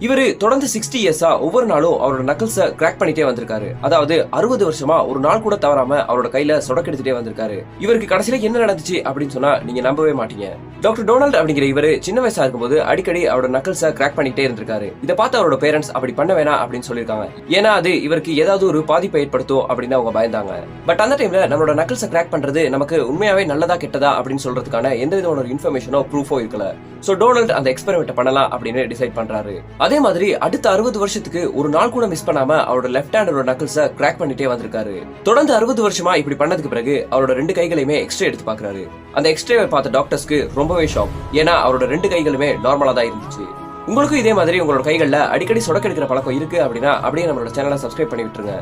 இவரு தொடர்ந்து 60 இயர்ஸா ஒவ்வொரு நாளும் அவரோட நக்கல்ஸ கிராக் பண்ணிட்டே வந்திருக்காரு. அதாவது 60 வருஷமா ஒரு நாள் கூட தவறாம அவரோட கையில சொடக்கெடுத்துட்டே வந்திருக்காரு. இவருக்கு கடைசியில என்ன நடந்துச்சு அப்படின்னு சொன்னா நீங்க நம்பவே மாட்டீங்க. டாக்டர் டொனால்ட் அப்படிங்கிற இவரு சின்ன வயசா இருக்கும்போது அடிக்கடி அவரோட நக்கல்ஸ கிராக் பண்ணிட்டே இருந்திருக்காரு. இதை பார்த்து அவரோட பேரண்ட்ஸ் அப்படி பண்ண வேணாம் அப்படின்னு சொல்லிருக்காங்க. ஏன்னா அது இவருக்கு ஏதாவது ஒரு பாதிப்பை ஏற்படுத்தும் அப்படின்னு அவங்க பயந்தாங்க. பட் அந்த டைம்ல நம்மளோட நக்கல்ஸ கிராக் பண்றது நமக்கு உண்மையாவே நல்லதா கெட்டதா அப்படின்னு சொல்றதுக்கான எந்த விதமான ஒரு இன்ஃபர்மேஷனோ ப்ரூஃபோ இருக்கல. சோ டொனால்ட் அந்த எக்ஸ்பெரிமெண்ட் பண்ணலாம் அப்படின்னு டிசைட் பண்றாரு. அதே மாதிரி அடுத்த 60 வருஷத்துக்கு ஒரு நாள் கூட மிஸ் பண்ணாம அவரோட லெஃப்ட் ஹேண்டோட நக்கல்ஸ கிராக் பண்ணிட்டே வந்திருக்காரு. தொடர்ந்து 60 வருஷமா இப்படி பண்ணதுக்கு பிறகு அவரோட 2 கைகளையுமே எக்ஸ்ரே எடுத்து பாக்குறாரு. அந்த எக்ஸ்ரேவை பார்த்த டாக்டர்ஸ்க்கு ரொம்பவே ஷாக். ஏன்னா அவரோட 2 கைகளுமே நார்மலா தான் இருந்துச்சு. உங்களுக்கும் இதே மாதிரி உங்களோட கைகள்ல அடிக்கடி சொடக்கெடுக்கிற பழக்கம் இருக்கு அப்படின்னா அப்படியே நம்மளோட சேனலை சப்ஸ்கிரைப் பண்ணி விட்டுருங்க.